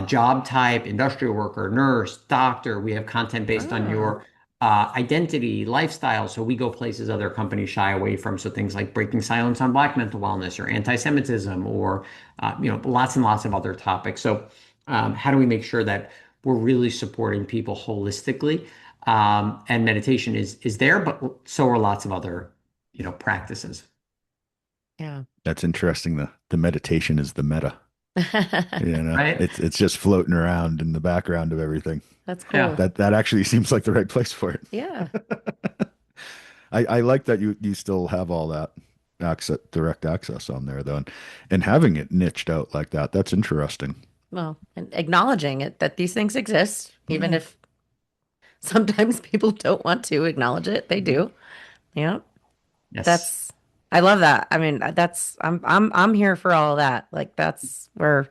job type, industrial worker, nurse, doctor. We have content based on Oh, your identity, lifestyle. So we go places other companies shy away from. So things like breaking silence on Black mental wellness or anti-Semitism or lots and lots of other topics. So how do we make sure that we're really supporting people holistically? And meditation is there, but so are lots of other practices. yeah. That's interesting. The meditation is the meta. Right? It's just floating around in the background of everything. That's Yeah. cool. That actually seems like the right place for it. Yeah. I like that you still have all that access, direct access on there though, and having it niched out like that. That's interesting. Well, and acknowledging it that these things exist, even Yeah. if sometimes people don't want to acknowledge it, they do. Yeah. Yes. That's I love that. I mean, I'm here for all of that. Like that's where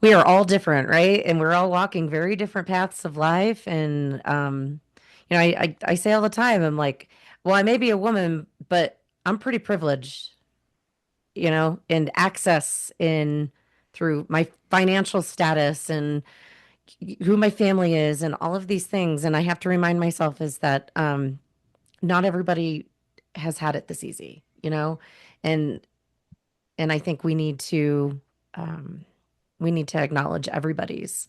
we are all different, right? And we're all walking very different paths of life. And I say all the time, I'm like, well, I may be a woman, but I'm pretty privileged, and access in through my financial status and who my family is and all of these things. And I have to remind myself is that not everybody has had it this easy, and and I think um, we need to acknowledge everybody's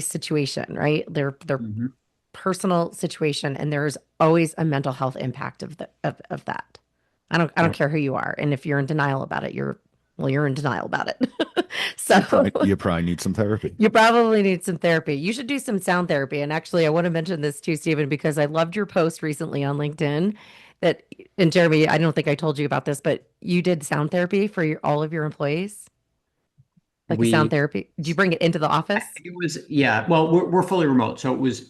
situation, right? Their Mhm. personal situation, and there's always a mental health impact of that. I don't Yeah. care who you are, and if you're in denial about it, you're in denial about it. So You probably need some therapy. you probably need some therapy. You should do some sound therapy. And actually, I want to mention this too, Stephen, because I loved your post recently on LinkedIn that, and Jeremy, I don't think I told you about this, but you did sound therapy for all of your employees, like a sound We therapy. Did you bring it into the office? It was, yeah. Well, we're fully remote, so it was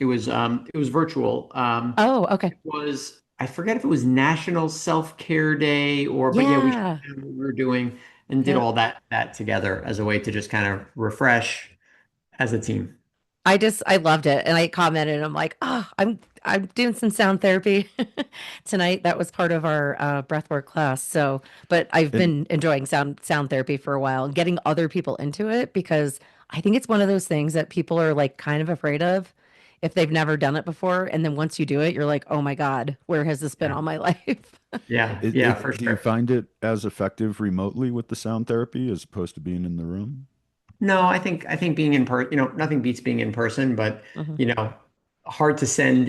virtual. Oh, okay. It was, I forget if it was National Self-Care Day but yeah, we shut Yeah. down what we were doing and did Yep. all that together as a way to just kind of refresh as a team. I loved it. And I commented, I'm like, oh, I'm doing some sound therapy tonight. That was part of our breathwork class. So, but I've And been enjoying sound therapy for a while and getting other people into it because I think it's one of those things that people are like kind of afraid of if they've never done it before. And then once you do it, you're like, oh my God, where has this been Yeah, all my life? yeah, yeah, for do you sure. find it as effective remotely with the sound therapy as opposed to being in the room? No, I think being in person, nothing beats being in person, but Mhm. you know, hard to send,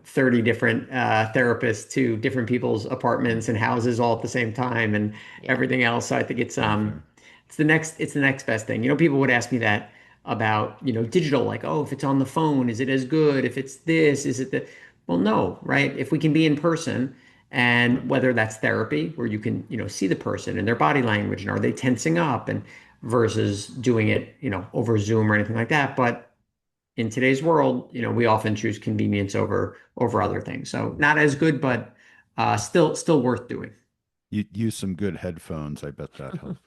30 different therapists to different people's apartments and houses all at the same time and Yeah. everything else. So I think it's Yeah, um fair. it's the next best thing. People would ask me that about, digital, like, oh, if it's on the phone, is it as good? If it's this, is it the well, no, right? If we can be in person, and whether that's therapy where you can, see the person and their body language and are they tensing up, and versus doing it, over Zoom or anything like that. But in today's world, we often choose convenience over other things. So not as good, but still worth doing. You use some good headphones. I bet that helps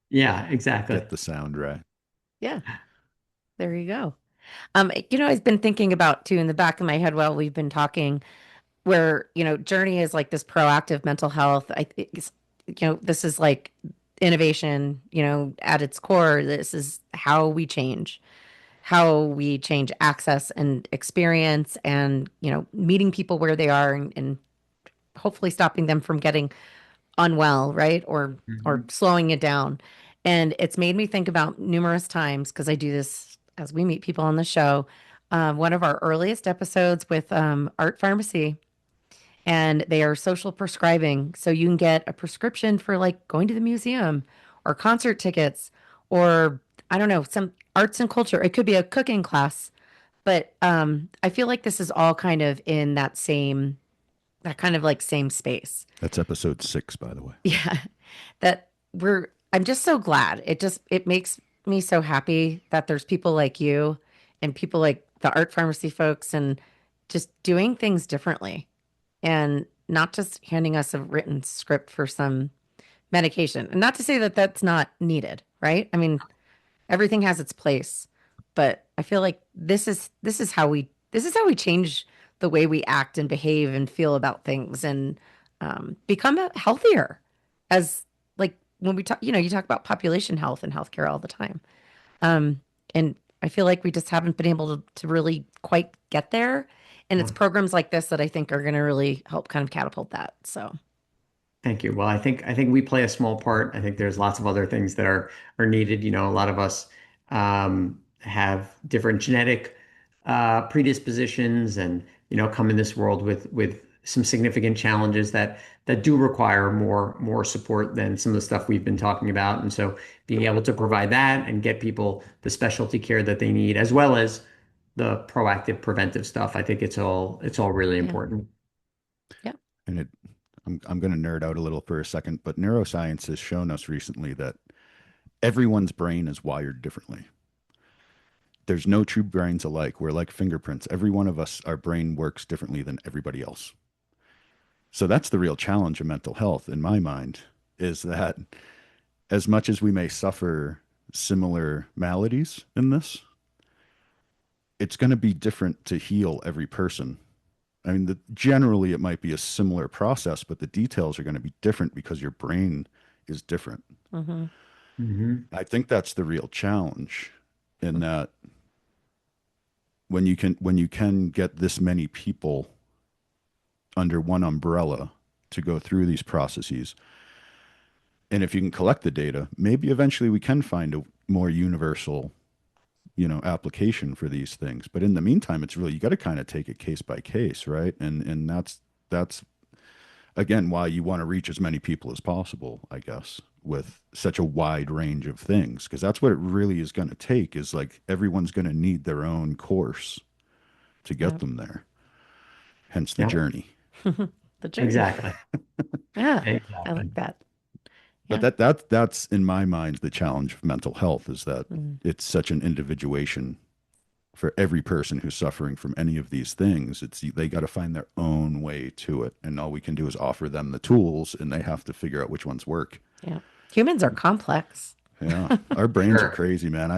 Yeah, exactly. get the sound right. Yeah. There you go. I've been thinking about too in the back of my head while we've been talking. where, Journey is like this proactive mental health. This is like innovation, at its core. This is how we change access and experience and, meeting people where they are and hopefully stopping them from getting unwell, right? Or Mhm. slowing it down. And it's made me think about numerous times because I do this as we meet people on the show. One of our earliest episodes with Art Pharmacy, and they are social prescribing. So you can get a prescription for like going to the museum or concert tickets or I don't know, some arts and culture. It could be a cooking class, but I feel like this is all kind of in that kind of like same space. That's episode 6, by the way. Yeah, that I'm just so glad. It makes me so happy that there's people like you and people like the art pharmacy folks and just doing things differently and not just handing us a written script for some medication. And not to say that that's not needed, right? I mean, everything has its place, but I feel like this is how we change the way we act and behave and feel about things and become healthier. As like when we talk, you talk about population health and healthcare all the time, um, and I feel like we just haven't been able to really quite get there. And it's programs like this that I think are going to really help kind of catapult that. So Thank you. Well, I think we play a small part. I think there's lots of other things that are needed. A lot of us have different genetic predispositions, and come in this world with some significant challenges that do require more support than some of the stuff we've been talking about. And so, being able to provide that and get people the specialty care that they need, as well as the proactive preventive stuff, I think it's all really yeah, important. yeah, And I'm going to nerd out a little for a second, but neuroscience has shown us recently that everyone's brain is wired differently. There's no two brains alike. We're like fingerprints. Every one of us, our brain works differently than everybody else. So that's the real challenge of mental health, in my mind, is that as much as we may suffer similar maladies in this, it's going to be different to heal every person. I mean, generally it might be a similar process, but the details are going to be different because your brain is different. hmm Hmm. I think that's the real challenge in that when you can get this many people under one umbrella to go through these processes, and if you can collect the data, maybe eventually we can find a more universal, application for these things. But in the meantime, it's really, you got to kind of take it case by case, right? And that's again why you want to reach as many people as possible, I guess, with such a wide range of things, because that's what it really is going to take, is like everyone's going to need their own course to get yeah, them there. Hence the Yeah, journey. the journey. exactly. Yeah, I Exactly. like that. But Yeah. that's in my mind the challenge of mental health, is that Mm. it's such an individuation for every person who's suffering from any of these things. It's they got to find their own way to it, and all we can do is offer them the tools, and they have to figure out which ones work. Yeah. Humans are complex. Yeah, our brains are Sure. crazy, man.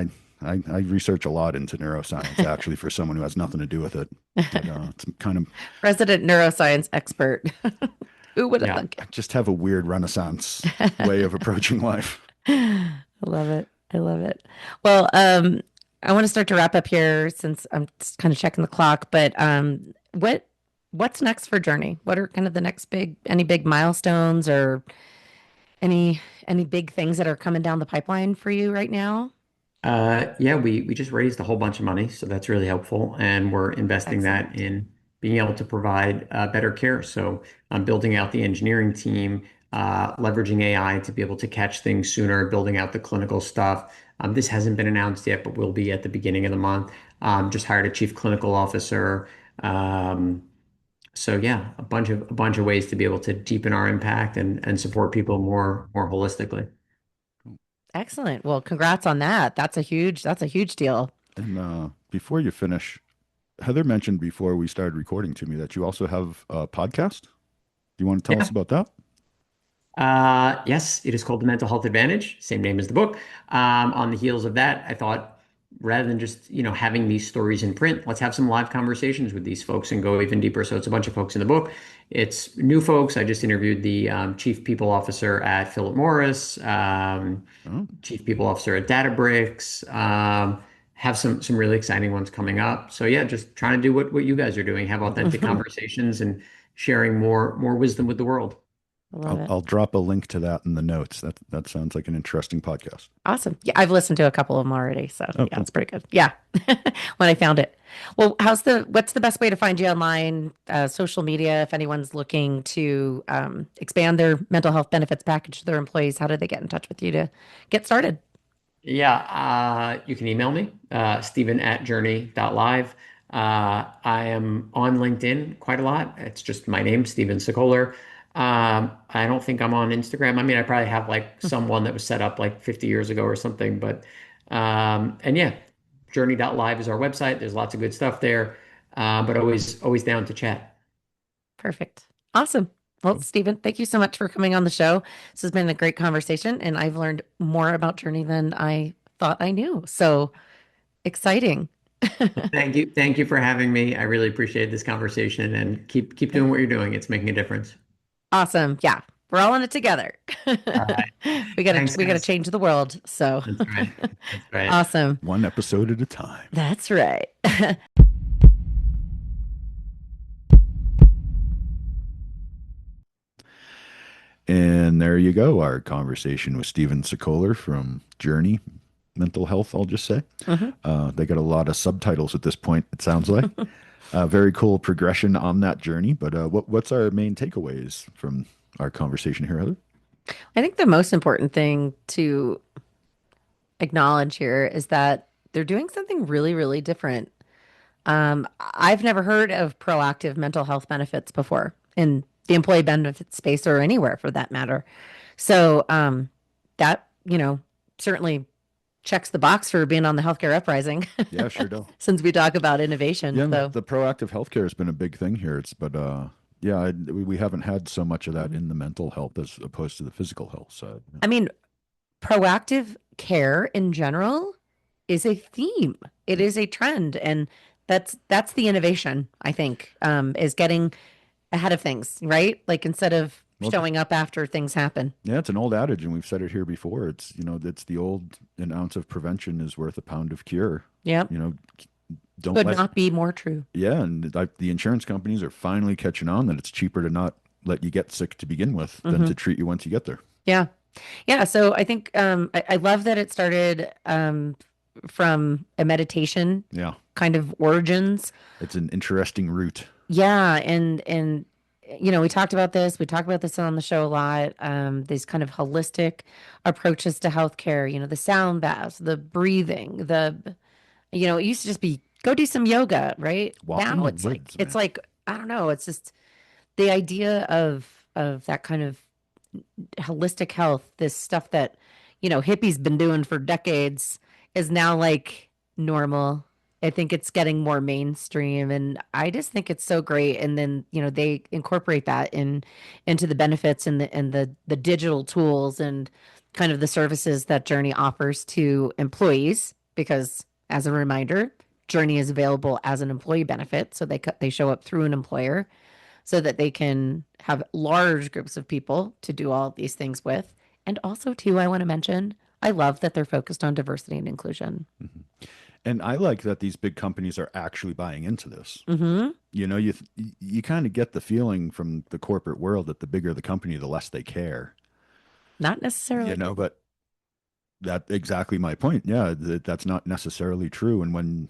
I research a lot into neuroscience actually for someone who has nothing to do with it, but it's kind of, Resident neuroscience expert. Who would have Yeah. thunk I it? just have a weird Renaissance way of approaching life. I love it. I love it. Well, I want to start to wrap up here since I'm just kind of checking the clock, but what's next for Journey? What are kind of the next any big milestones or any big things that are coming down the pipeline for you right now? Yeah, we just raised a whole bunch of money, so that's really helpful, and we're investing that Excellent. in being able to provide better care. So I'm building out the engineering team, leveraging AI to be able to catch things sooner, building out the clinical stuff. This hasn't been announced yet, but will be at the beginning of the month. Just hired a chief clinical officer. Um, so yeah, a bunch of ways to be able to deepen our impact and support people more holistically. Excellent. Well, congrats on that. That's a huge deal. And before you finish, Heather mentioned before we started recording to me that you also have a podcast. Do you want to tell us Yeah. about that? Yes, it is called The Mental Health Advantage, same name as the book. On the heels of that, I thought rather than just, having these stories in print, let's have some live conversations with these folks and go even deeper. So it's a bunch of folks in the book. It's new folks. I just interviewed the chief people officer at Philip Morris, Oh, chief people officer at Databricks. Have some really exciting ones coming up. So yeah, just trying to do what you guys are doing, have authentic I conversations and sharing more wisdom with the world. love I'll it. I'll drop a link to that in the notes. That sounds like an interesting podcast. Awesome. Yeah, I've listened to a couple of them already, so Oh, yeah, cool. it's pretty good. Yeah, when I found it. Well, what's the best way to find you online, social media, if anyone's looking to expand their mental health benefits package to their employees, how do they get in touch with you to get started? Yeah, you can email me, Stephen at journey.live. I am on LinkedIn quite a lot. It's just my name, Stephen Sokoler. I don't think I'm on Instagram. I mean, I probably have like someone that was set up like 50 years ago or something, but and yeah, journey.live is our website. There's lots of good stuff there, but always down to chat. Perfect. Awesome. Well, Cool. Stephen, thank you so much for coming on the show. This has been a great conversation, and I've learned more about Journey than I thought I knew. So exciting. Thank you for having me. I really appreciate this conversation and keep Yeah. doing what you're doing. It's making a difference. Awesome. Yeah. We're all in it together. All right. We gotta Thanks, we gotta guys. change the world. So That's right. That's right. awesome. One episode at a time. That's right. And there you go. Our conversation with Stephen Sokoler from Journey Mental Health, I'll just say. Mhm. They got a lot of subtitles at this point, it sounds like. Very cool progression on that journey. But what's our main takeaways from our conversation here, Heather? I think the most important thing to acknowledge here is that they're doing something really, really different. I've never heard of proactive mental health benefits before in the employee benefit space or anywhere for that matter. So that, certainly checks the box for being on the healthcare uprising Yeah, sure do. since we talk about innovation. Yeah, So, the proactive healthcare has been a big thing here. But yeah, we haven't had so much of that mhm. in the mental health as opposed to the physical health side. I mean, proactive care in general is a theme. It is a trend, and that's the innovation, I think, is getting ahead of things, right? Like instead of Well, showing up after things happen. yeah, it's an old adage, and we've said it here before. It's the old an ounce of prevention is worth a pound of cure. Yep. You know, don't Could let not be more true. yeah, and like the insurance companies are finally catching on that it's cheaper to not let you get sick to begin with than Hmm. to treat you once you get there. Yeah. Yeah. So I think I love that it started from a meditation Yeah, kind of origins. it's an interesting route. Yeah, and we talked about this. We talk about this on the show a lot. These kind of holistic approaches to healthcare. The sound baths, the breathing, it used to just be go do some yoga, right? Walk in Now the it's like woods, it's man. like I don't know. It's just the idea of that kind of holistic health, this stuff that, hippies been doing for decades is now like normal. I think it's getting more mainstream and I just think it's so great. And then, they incorporate that into the benefits and the digital tools and kind of the services that Journey offers to employees because as a reminder, Journey is available as an employee benefit. So they show up through an employer so that they can have large groups of people to do all of these things with. And also, too, I want to mention, I love that they're focused on diversity and inclusion. Mhm. And I like that these big companies are actually buying into this. Hmm. You kind of get the feeling from the corporate world that the bigger the company, the less they care. Not necessarily. But that's exactly my point. Yeah, that's not necessarily true. And when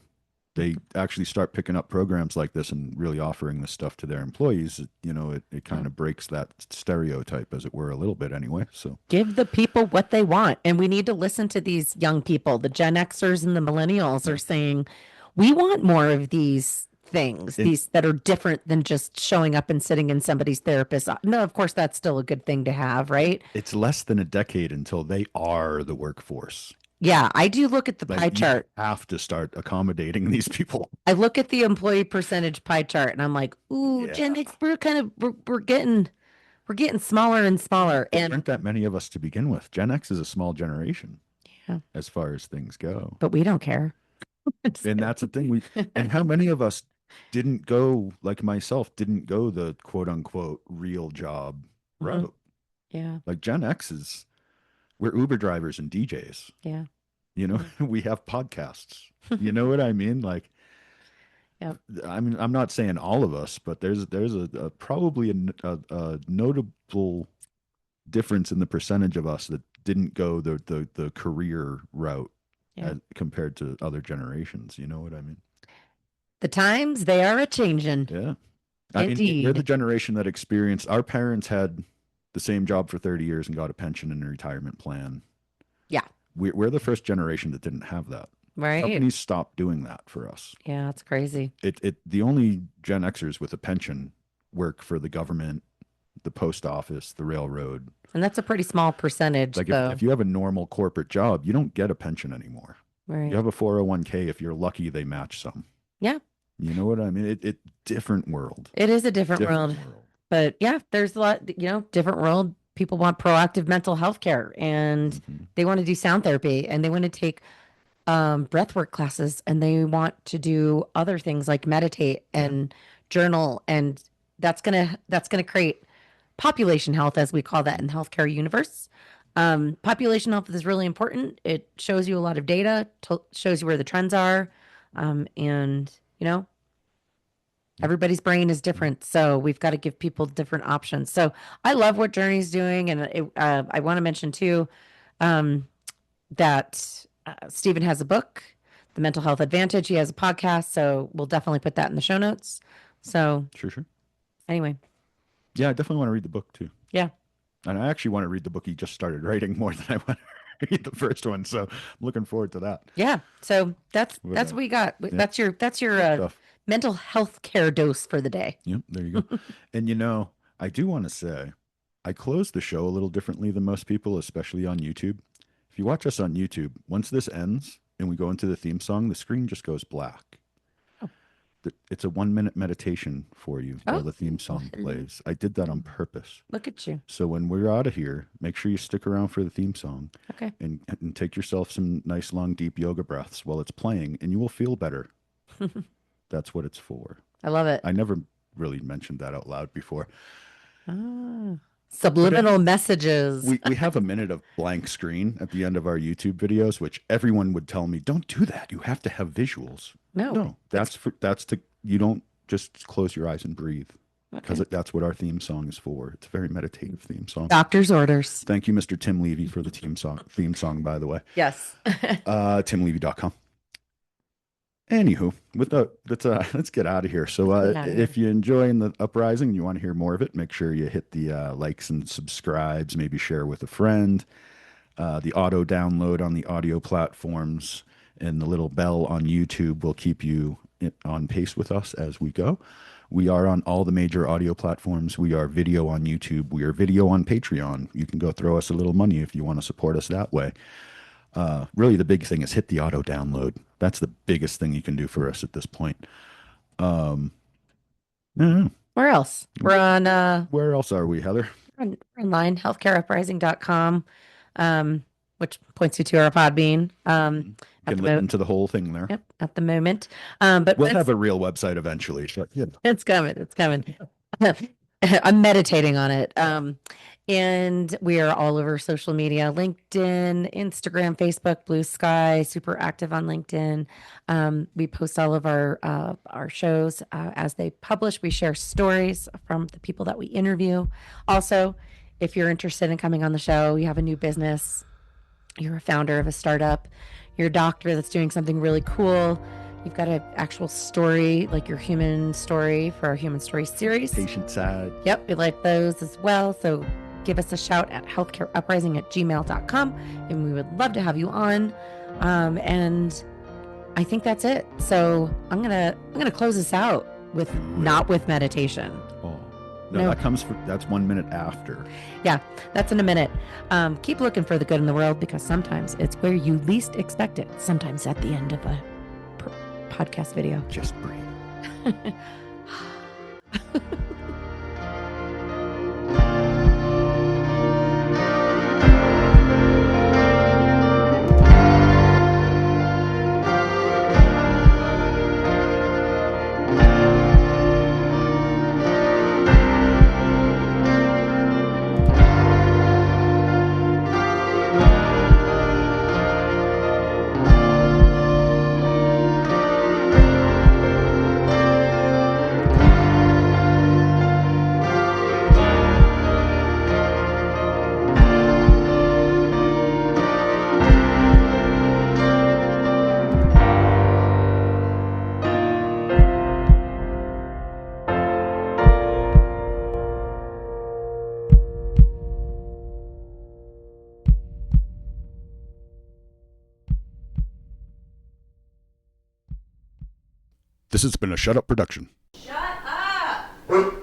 they actually start picking up programs like this and really offering this stuff to their employees, it kind of breaks that stereotype, as it were, a little bit anyway. So, Give the people what they want. And we need to listen to these young people. The Gen Xers and the millennials yeah. are saying, we want more of these things, And these that are different than just showing up and sitting in somebody's therapist. No, of course, that's still a good thing to have, right? it's less than a decade until they are the workforce. Yeah, I do look at the Like pie you chart. have to start accommodating these people. I look at the employee percentage pie chart and I'm like, ooh, Yeah. Gen X, we're getting smaller and smaller. There And aren't that many of us to begin with. Gen X is a small generation yeah, as far as things go. but we don't care. And that's the thing. And how many of us didn't go, like myself, didn't go the quote unquote real job route? Yeah. Like Gen X we're Uber drivers and DJs. Yeah. You know, we have podcasts. You know what I mean? Like, Yep. I'm not saying all of us, but there's a probably a notable difference in the percentage of us that didn't go the career route Yeah. compared to other generations. You know what I mean? The times they are a changing. Yeah. I mean, we're the Indeed. generation that experienced, our parents had the same job for 30 years and got a pension and a retirement plan. Yeah. We're the first generation that didn't have that. Right. Companies stopped doing that for us. Yeah, that's crazy. The only Gen Xers with a pension work for the government, the post office, the railroad. And that's a pretty small percentage, Like though. if you have a normal corporate job, you don't get a pension anymore. Right. You have a 401k. If you're lucky, they match some. Yeah. You know what I mean? It different world. It is a different world. But yeah, there's a lot, different world. People want proactive mental health care, and they want to do sound therapy, and they want to take breathwork classes, and they want to do other things like meditate and journal, and that's gonna create population health, as we call that in the healthcare universe. Population health is really important. It shows you a lot of data, shows you where the trends are, and everybody's brain is different, so we've got to give people different options. So I love what Journey's doing, and I want to mention too that Stephen has a book, The Mental Health Advantage. He has a podcast, so we'll definitely put that in the show notes. So Sure. anyway, Yeah, I definitely want to read the book too. yeah, And I actually want to read the book he just started writing more than I want to read the first one. So I'm looking forward to that. yeah. So that's what we got. That's your Stuff. mental health care dose for the day. Yep, there you go. And I do want to say, I close the show a little differently than most people, especially on YouTube. If you watch us on YouTube, once this ends and we go into the theme song, the screen just goes black. It's a 1-minute meditation for you while the theme song plays. I did that on purpose. Look at you. So when we're out of here, make sure you stick around for the theme song. Okay. And take yourself some nice, long, deep yoga breaths while it's playing, and you will feel better. That's what it's for. I love it. I never really mentioned that out loud before. Subliminal messages. We have a minute of blank screen at the end of our YouTube videos, which everyone would tell me, don't do that. You have to have visuals. No, You don't just close your eyes and breathe, because that's what our theme song is for. It's a very meditative theme song. Doctor's orders. Thank you, Mr. Tim Levy, for the theme song, by the way. Yes. TimLevy.com. Anywho, let's get out of here. So if you enjoy the Uprising and you want to hear more of it, make sure you hit the likes and subscribes, maybe share with a friend. The auto download on the audio platforms and the little bell on YouTube will keep you on pace with us as we go. We are on all the major audio platforms. We are video on YouTube. We are video on Patreon. You can go throw us a little money if you want to support us that way. Really, the big thing is hit the auto download. That's the biggest thing you can do for us at this point. Where else? We're on where else are we, Heather? We're online, healthcareuprising.com, which points you to our Podbean. You can listen to the whole thing there. Yep, at the moment. But we'll have a real website eventually. So, It's coming. It's coming. I'm meditating on it. And we are all over social media, LinkedIn, Instagram, Facebook, Blue Sky, super active on LinkedIn. We post all of our shows as they publish. We share stories from the people that we interview. Also, if you're interested in coming on the show, you have a new business, you're a founder of a startup, you're a doctor that's doing something really cool, you've got an actual story, like your human story for our Human Story series. Patient side. Yep, we like those as well. So give us a shout at healthcareuprising@gmail.com, and we would love to have you on. And I think that's it. So I'm gonna close this out with not with meditation. Oh no, that's 1 minute after. Yeah, that's in a minute. Keep looking for the good in the world, because sometimes it's where you least expect it. Sometimes at the end of a podcast video. Just breathe. This has been a Shut Up production. Shut up!